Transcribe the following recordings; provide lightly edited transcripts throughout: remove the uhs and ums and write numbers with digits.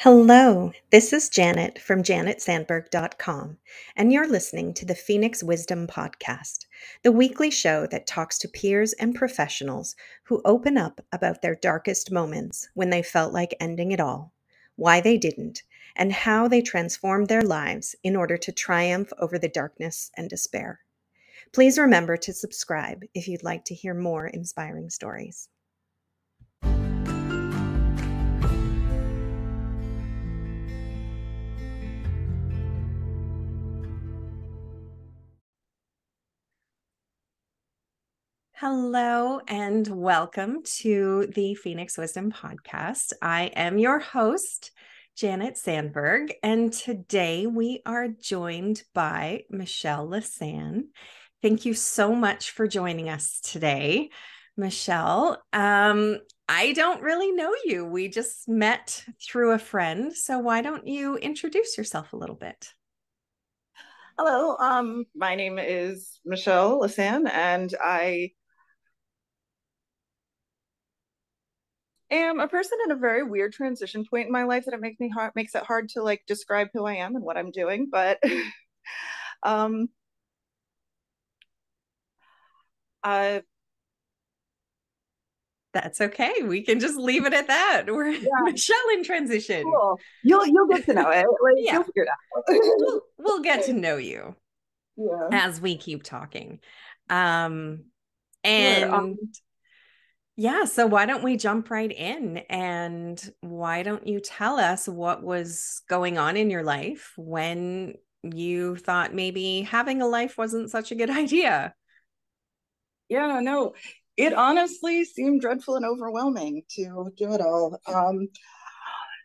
Hello, this is Janet from janetsandberg.com, and you're listening to the Phoenix Wisdom Podcast, the weekly show that talks to peers and professionals who open up about their darkest moments when they felt like ending it all, why they didn't, and how they transformed their lives in order to triumph over the darkness and despair. Please remember to subscribe if you'd like to hear more inspiring stories. Hello and welcome to the Phoenix Wisdom Podcast. I am your host, Janet Sandberg, and today we are joined by Michelle Lisan. Thank you so much for joining us today, Michelle. I don't really know you. We just met through a friend, so why don't you introduce yourself a little bit? Hello, my name is Michelle Lisan, and I am a person in a very weird transition point in my life that makes it hard to describe who I am and what I'm doing. But um, uh, That's okay. We can just leave it at that. We're yeah, Michelle in transition. cool. You'll get to know it. Like Yeah, you'll figure it out. we'll get to know you Yeah, as we keep talking. Um, sure. and yeah, so why don't we jump right in and why don't you tell us what was going on in your life when you thought maybe having a life wasn't such a good idea? Yeah, no, it honestly seemed dreadful and overwhelming to do it all.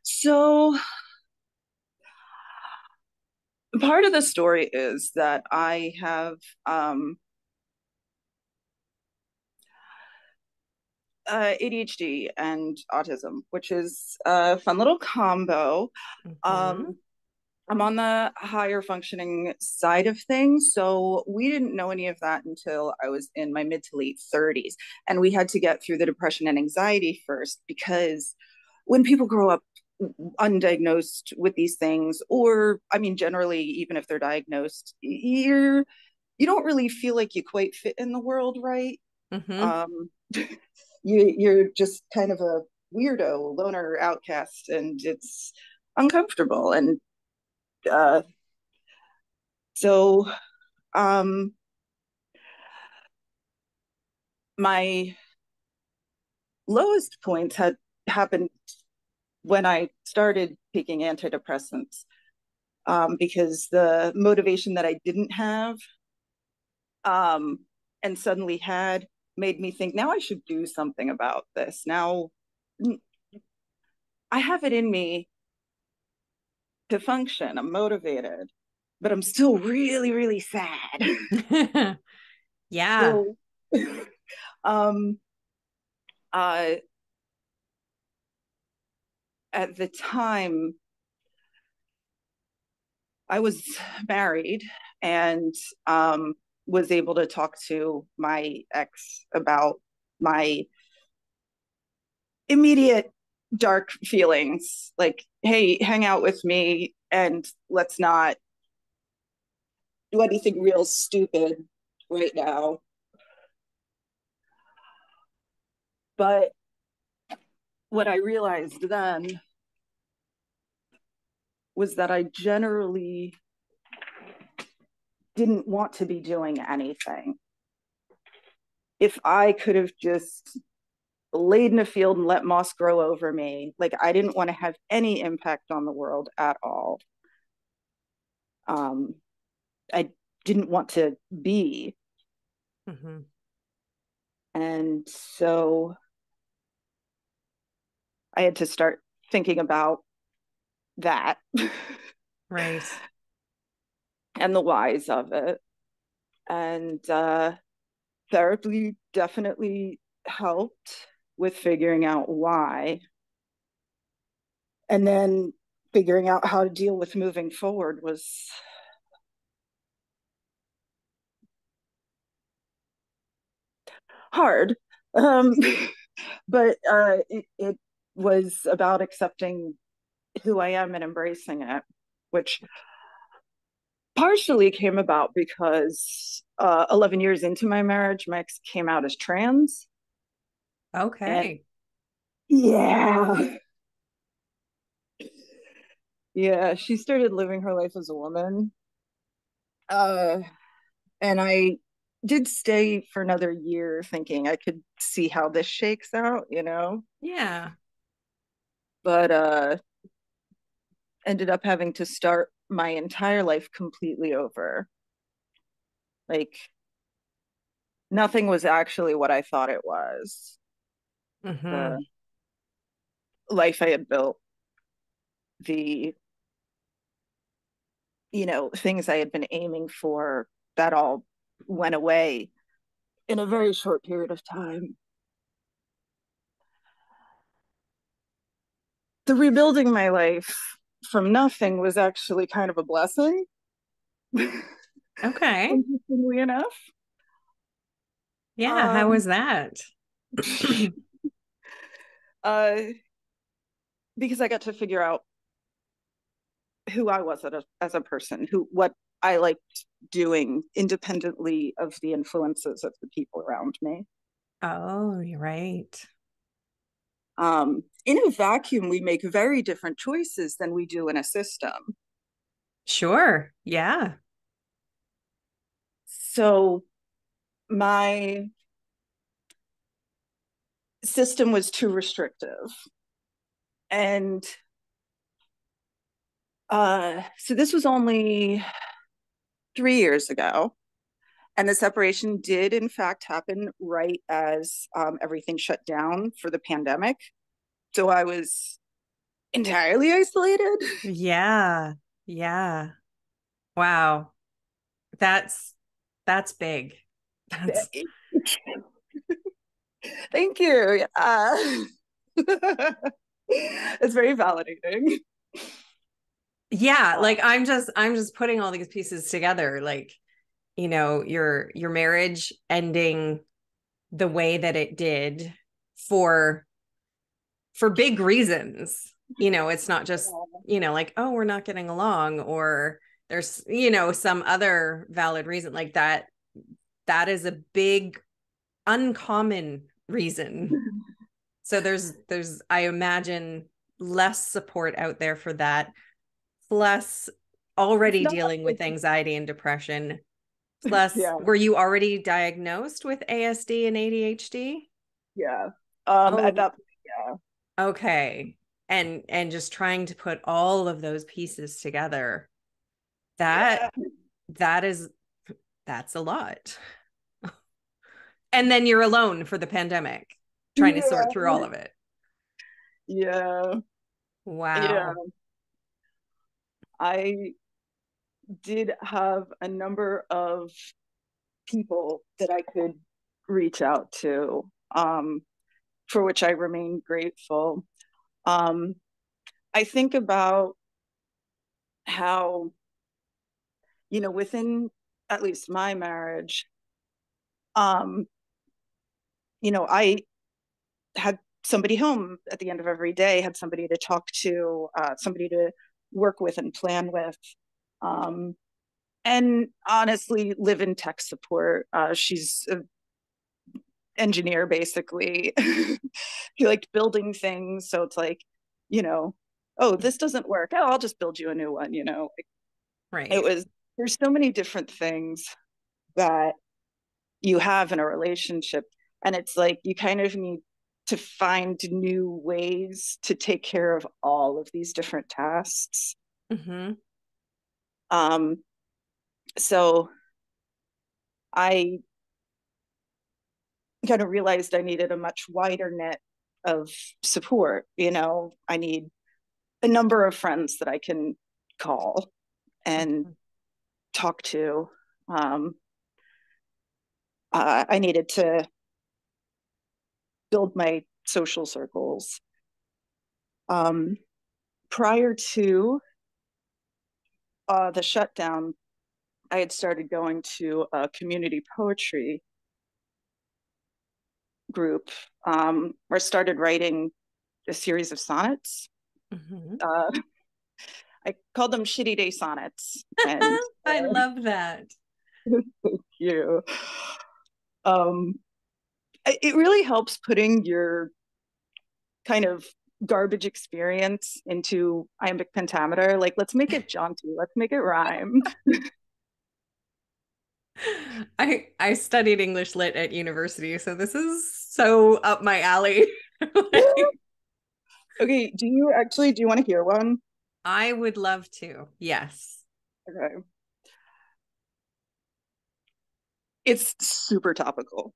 So part of the story is that I have ADHD and autism, which is a fun little combo. Mhm. Um, I'm on the higher functioning side of things. So we didn't know any of that until I was in my mid to late 30s. And we had to get through the depression and anxiety first, because when people grow up undiagnosed with these things, or I mean, generally, even if they're diagnosed, you don't really feel like you quite fit in the world, right? Mhm. Um, you're just kind of a weirdo, loner, outcast, and it's uncomfortable. And uh, so um, my lowest points had happened when I started taking antidepressants, because the motivation that I didn't have, um, and suddenly had, made me think, now I should do something about this. Now I have it in me to function. I'm motivated, but I'm still really, really sad. Yeah. So, um, uh, at the time, I was married and was able to talk to my ex about my immediate dark feelings. Like, hey, hang out with me and let's not do anything real stupid right now. But what I realized then was that I generally didn't want to be doing anything. If I could have just laid in a field and let moss grow over me, like I didn't want to have any impact on the world at all. Um, I didn't want to be. Mhm. And so I had to start thinking about that Right. and the whys of it. And therapy definitely helped with figuring out why. And then figuring out how to deal with moving forward was hard. Um, but it was about accepting who I am and embracing it, which partially came about because 11 years into my marriage, my ex came out as trans. And Okay. yeah, yeah, she started living her life as a woman. Uh, and I did stay for another year thinking I could see how this shakes out, Yeah. but ended up having to start my entire life completely over. Like nothing was actually what I thought it was. Mm-hmm. The life I had built, the things I had been aiming for, that all went away in a very short period of time. The rebuilding my life from nothing was actually kind of a blessing, Okay. interestingly enough. Yeah. How Um, was that? uh, because I got to figure out who I was as a person, what I liked doing independently of the influences of the people around me. Oh, you're right. In a vacuum, we make very different choices than we do in a system. Sure. Yeah. So my system was too restrictive. And so this was only 3 years ago. And the separation did, in fact, happen right as everything shut down for the pandemic. So I was entirely isolated. Yeah. Yeah. Wow. That's that's big. That's Thank you. It's very validating. yeah, Uh, like I'm just putting all these pieces together. Like, your marriage ending the way that it did for big reasons. It's not just, like, oh, we're not getting along, or there's, some other valid reason like that. That is a big uncommon reason. So there's I imagine less support out there for that, plus it's already not, dealing with anxiety and depression. Plus, yeah, were you already diagnosed with ASD and ADHD? yeah. At Oh, that point, yeah, okay. And just trying to put all of those pieces together. That yeah, that is that's a lot. And then you're alone for the pandemic, trying to sort through all yeah, of it. yeah, yeah. Wow. I did have a number of people that I could reach out to, for which I remain grateful. Um, I think about how, within at least my marriage, um, I had somebody home at the end of every day, had somebody to talk to, somebody to work with and plan with. Um, and honestly, live in tech support. She's an engineer, basically. He liked building things. So it's like, you know, oh, this doesn't work. Oh, I'll just build you a new one. It Right. was, there's so many different things that you have in a relationship. And it's like you kind of need to find new ways to take care of all of these different tasks. Mm-hmm. Um, so I kind of realized I needed a much wider net of support. I need a number of friends that I can call and Mm-hmm. talk to. Um, I needed to build my social circles. Um, Prior to the shutdown, I had started going to a community poetry group, where I started writing a series of sonnets. Mhm. Uh, I called them shitty day sonnets. And I love that. thank you. Um, it really helps putting your kind of garbage experience into iambic pentameter. Like, let's make it jaunty, let's make it rhyme. I studied English lit at university, so this is so up my alley. Like, Okay, do you want to hear one? I would love to. Yes. Okay. It's super topical.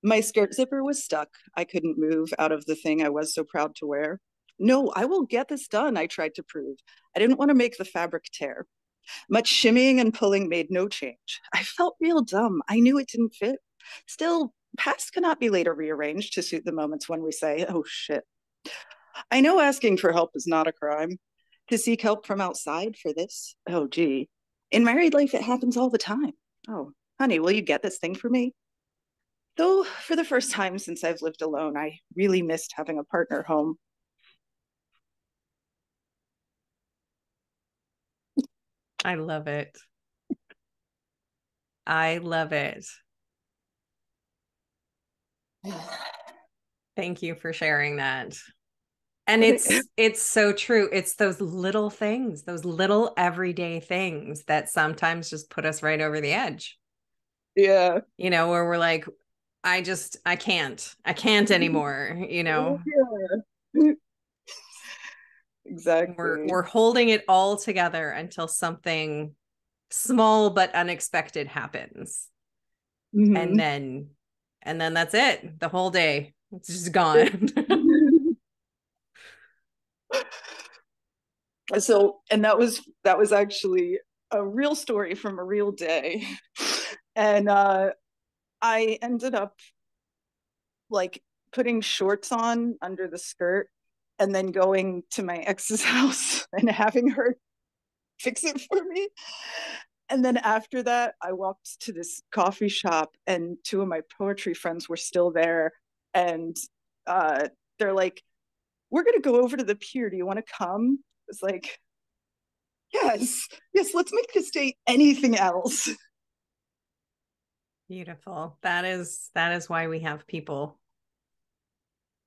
My skirt zipper was stuck. I couldn't move out of the thing I was so proud to wear. No, I will get this done, I tried to prove. I didn't want to make the fabric tear. Much shimmying and pulling made no change. I felt real dumb. I knew it didn't fit. Still, past cannot be later rearranged to suit the moments when we say, oh shit. I know asking for help is not a crime. To seek help from outside for this? Oh, gee. In married life, it happens all the time. Oh, honey, will you get this thing for me? Though, for the first time since I've lived alone, I really missed having a partner home. I love it. I love it. Thank you for sharing that. And Okay. it's so true. It's those little things, those little everyday things that sometimes just put us right over the edge. Yeah. Where we're like, I can't anymore, Yeah. Exactly. we're holding it all together until something small but unexpected happens. And Mm-hmm. then that's it. The whole day. It's just gone. So, and that was actually a real story from a real day. And I ended up like putting shorts on under the skirt and then going to my ex's house and having her fix it for me. And then after that, I walked to this coffee shop, and two of my poetry friends were still there. And uh, they're like, we're going to go over to the pier. Do you want to come? It's like, yes, yes, let's make this day anything else. Beautiful. That is why we have people.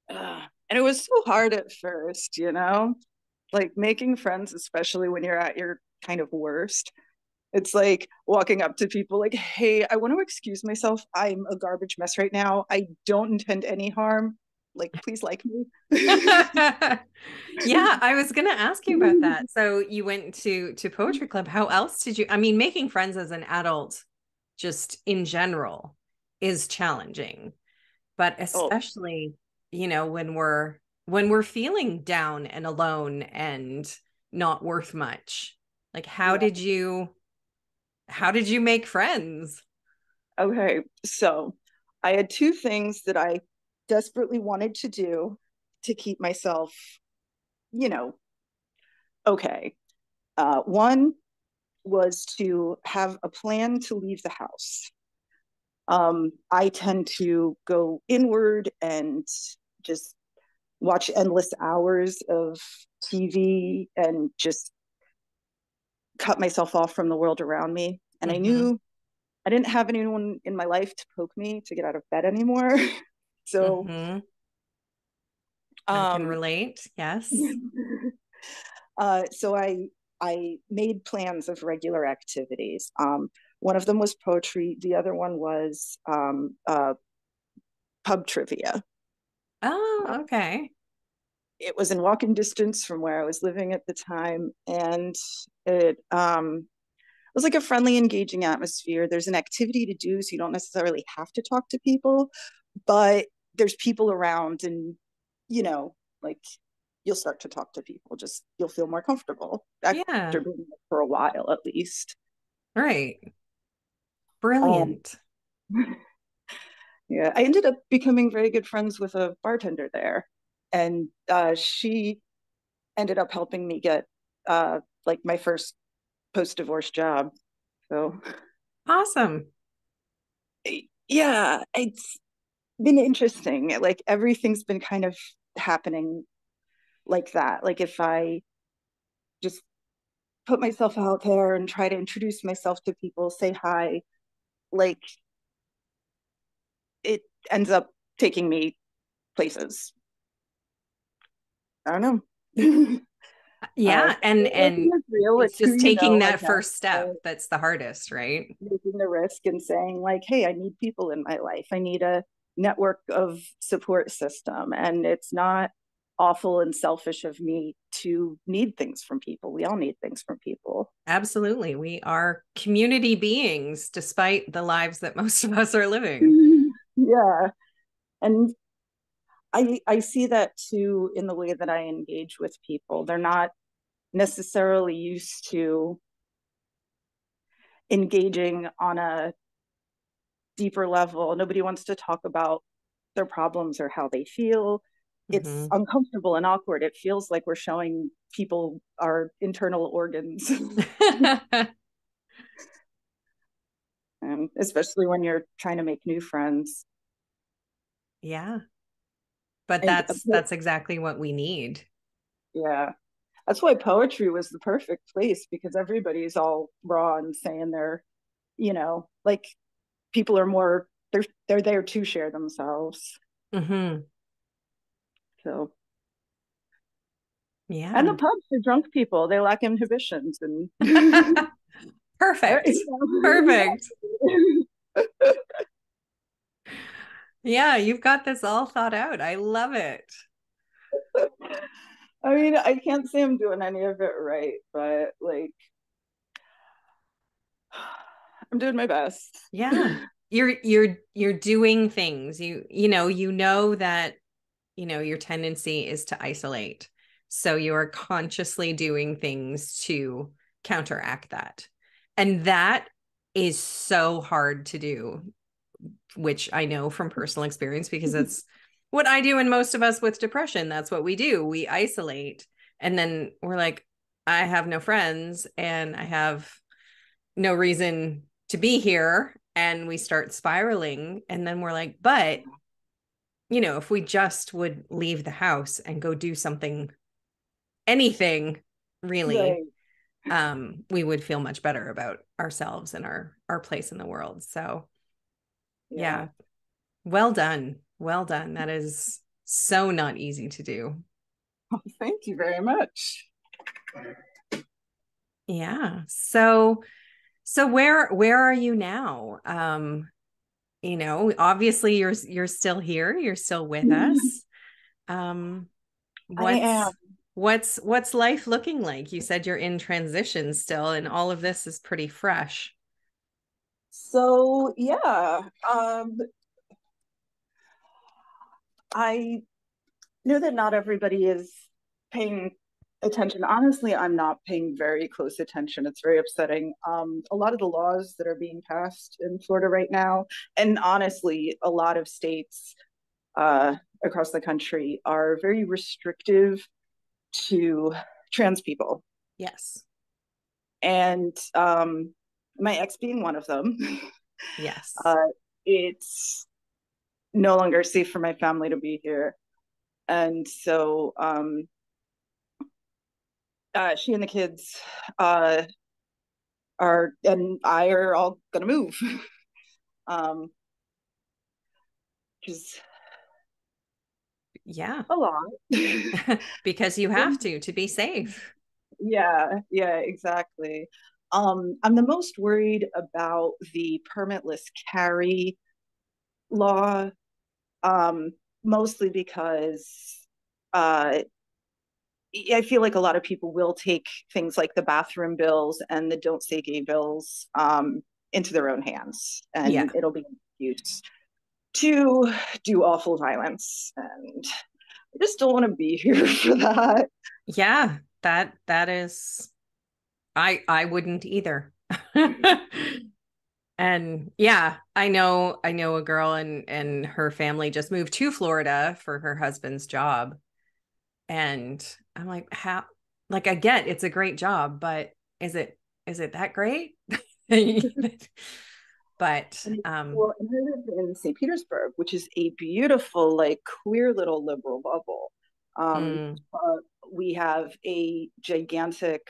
And it was so hard at first, like making friends, especially when you're at your kind of worst. It's like walking up to people like, hey, I want to excuse myself. I'm a garbage mess right now. I don't intend any harm. Like, please like me. Yeah, I was gonna ask you about that. So you went to poetry club. How else did you, I mean, making friends as an adult, just in general, is challenging, but Oh, especially, when we're feeling down and alone and not worth much. Like, how yeah. did you make friends? Okay. So I had two things that I desperately wanted to do to keep myself, you know, okay. One was to have a plan to leave the house. I tend to go inward and just watch endless hours of TV and just cut myself off from the world around me. And I Mm-hmm. knew I didn't have anyone in my life to poke me to get out of bed anymore. So, Mm-hmm. I can um, relate. Yes. so I made plans of regular activities. One of them was poetry. The other one was pub trivia. Oh, okay. It was in walking distance from where I was living at the time, and it was like a friendly, engaging atmosphere. There's an activity to do, so you don't necessarily have to talk to people, but there's people around, and you know, like you'll start to talk to people. Just you'll feel more comfortable Yeah. after being there for a while, at least. Right. Um, Brilliant. yeah, I ended up becoming very good friends with a bartender there, and she ended up helping me get like my first post divorce job. So Awesome. yeah, it's been interesting. Like everything's been kind of happening like that. Like if I just put myself out there and try to introduce myself to people, say hi, like it ends up taking me places. I don't know. Yeah, and Networking is real. it's It's who just you taking know, I that guess. first step that's the hardest, right? Taking the risk and saying, like, hey, I need people in my life. I need a network of support system. And it's not awful and selfish of me to need things from people. We all need things from people. Absolutely. We are community beings despite the lives that most of us are living. Yeah. And I see that too in the way that I engage with people. They're not necessarily used to engaging on a deeper level. Nobody wants to talk about their problems or how they feel. It's Hmm. uncomfortable and awkward. It feels like we're showing people our internal organs. Especially when you're trying to make new friends. Yeah, but And that's exactly what we need. yeah, that's why poetry was the perfect place, because everybody's all raw and saying they're, like, people are more, they're there to share themselves. Hmm. So, and the Yeah. pubs are drunk people. They lack inhibitions and Perfect. Perfect. Yeah, you've got this all thought out. I love it. I mean, I can't say I'm doing any of it right, but like I'm doing my best. Yeah. You're doing things. You know that, your tendency is to isolate. So you are consciously doing things to counteract that. And that is so hard to do, which I know from personal experience because it's what I do and most of us with depression. That's what we do. We isolate and then we're like, I have no friends and I have no reason to be here. And we start spiraling. And then we're like, but, if we just would leave the house and go do something, anything really, Right. we would feel much better about ourselves and our place in the world. So Yeah. yeah, well done. Well done. That is so not easy to do. Thank you very much. Yeah. So where are you now? Obviously you're still here. You're still with us. Um, I am. what's life looking like? You said you're in transition still, and all of this is pretty fresh. So yeah, I know that not everybody is paying attention. Honestly, I'm not paying very close attention. It's very upsetting. A lot of the laws that are being passed in Florida right now, and honestly, a lot of states across the country are very restrictive to trans people. Yes. And my ex being one of them, Yes. uh, it's no longer safe for my family to be here. And so she and the kids uh, and I are all going to move. Because Yeah. a lot. Because you have to be safe. Yeah, yeah, exactly. I'm the most worried about the permitless carry law, um, mostly because uh, I feel like a lot of people will take things like the bathroom bills and the don't say gay bills into their own hands, and Yeah. it'll be used to do awful violence. And I just don't want to be here for that. Yeah. That is I wouldn't either. And yeah, I know a girl and her family just moved to Florida for her husband's job. And I'm like, how, like, I get it's a great job, but is it that great? But And well, and I live in St. Petersburg, which is a beautiful, like queer little liberal bubble. Um, mm, we have a gigantic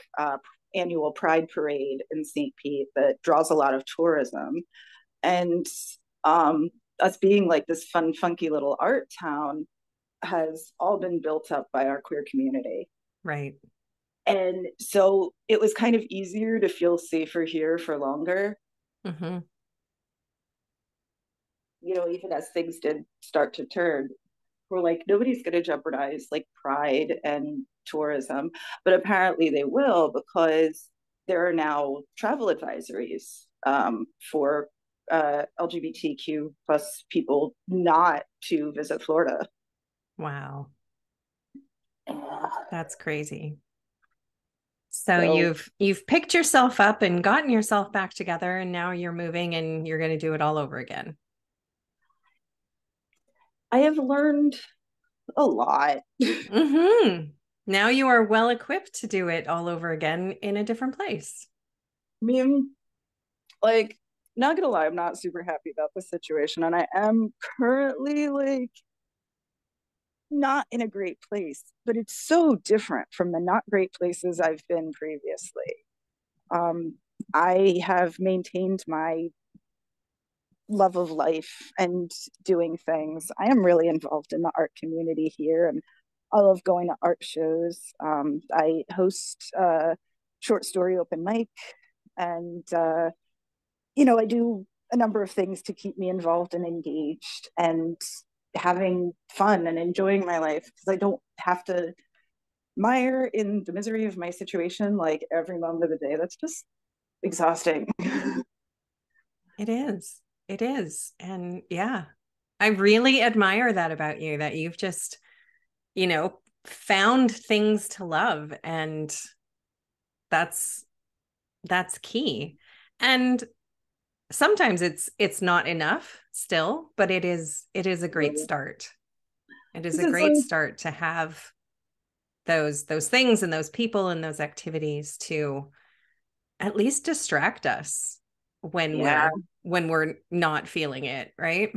annual Pride Parade in St. Pete that draws a lot of tourism. And um, us being like this fun, funky little art town has all been built up by our queer community. Right. And so it was kind of easier to feel safer here for longer. Mm-hmm. You know, even as things did start to turn, we're like, nobody's going to jeopardize like pride and tourism. But apparently they will, because there are now travel advisories for LGBTQ plus people not to visit Florida. Wow. Yeah. That's crazy. So So you've picked yourself up and gotten yourself back together, and now you're moving and you're going to do it all over again. I have learned a lot. Mm-hmm. Now you are well equipped to do it all over again in a different place. I mean, like, not gonna lie, I'm not super happy about the situation, and I am currently like not in a great place, but it's so different from the not great places I've been previously. Um, I have maintained my love of life and doing things. I am really involved in the art community here, and I love going to art shows. I host a short story open mic, and I do a number of things to keep me involved and engaged and having fun and enjoying my life, because I don't have to mire in the misery of my situation like every moment of the day. That's just exhausting. It is. It is. And yeah, I really admire that about you, that you've just, found things to love. And that's key. And sometimes it's not enough still, but it is a great start. It is a It's great like, start to have those things and those people and those activities to at least distract us when yeah. we're not feeling it, right?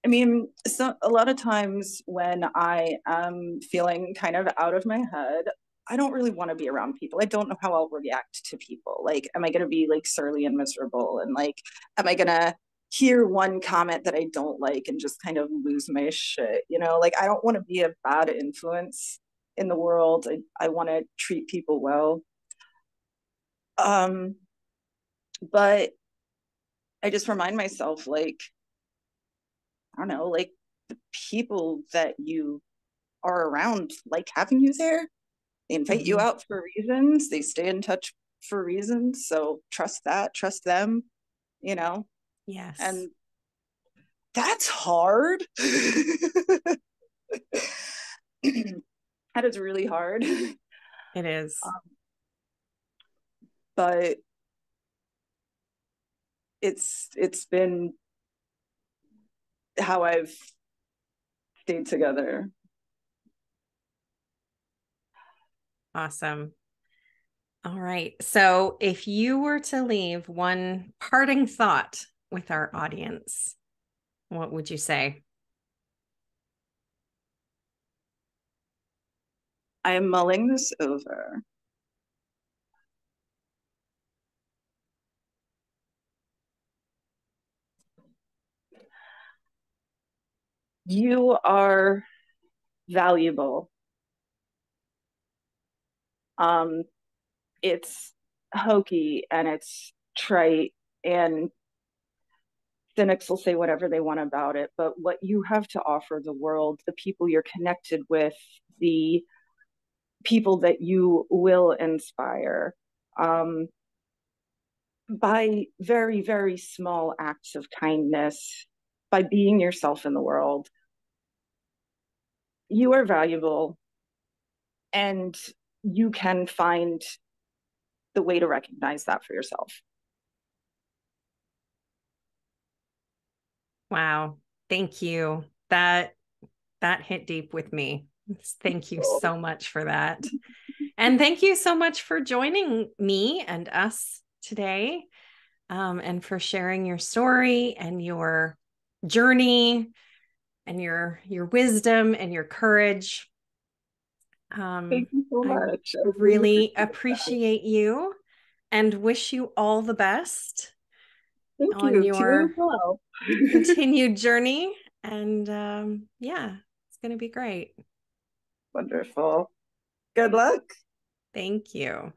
I mean, so a lot of times when I am feeling kind of out of my head, I don't really want to be around people. I don't know how I'll react to people. Like, am I going to be like surly and miserable? And like, am I going to hear one comment that I don't like and just kind of lose my shit? Like, I don't want to be a bad influence in the world. I want to treat people well. Um, but I just remind myself, like, I don't know, like the people that you are around like having you there. They invite you Mm-hmm. out for reasons. They stay in touch for reasons. So trust that, trust them, you know? Yes, And that's hard. That is really hard. it is. But it's been how I've stayed together. Awesome. All right. So if you were to leave one parting thought with our audience, what would you say? I am mulling this over. You are valuable. Um, it's hokey and it's trite, and cynics will say whatever they want about it, but what you have to offer the world, the people you're connected with, the people that you will inspire, um, by very, very small acts of kindness, by being yourself in the world, you are valuable, and you can find the way to recognize that for yourself. Wow. Thank you. That hit deep with me. Thank you So, so much for that. And thank you so much for joining me and us today, and for sharing your story and your journey and your wisdom and your courage. Thank you so I much. I really appreciate appreciate you and wish you all the best that. Thank on you. To you as your well. continued journey. And yeah, it's going to be great. Wonderful. Good luck. Thank you.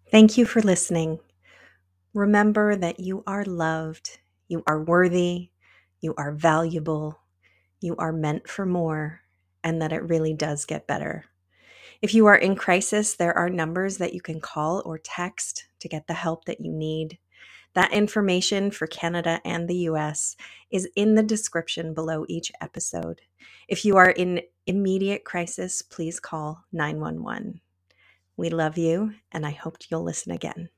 Thank you for listening. Remember that you are loved, you are worthy, you are valuable, you are meant for more, and that it really does get better. If you are in crisis, there are numbers that you can call or text to get the help that you need. That information for Canada and the US is in the description below each episode. If you are in immediate crisis, please call 911. We love you, and I hope you'll listen again.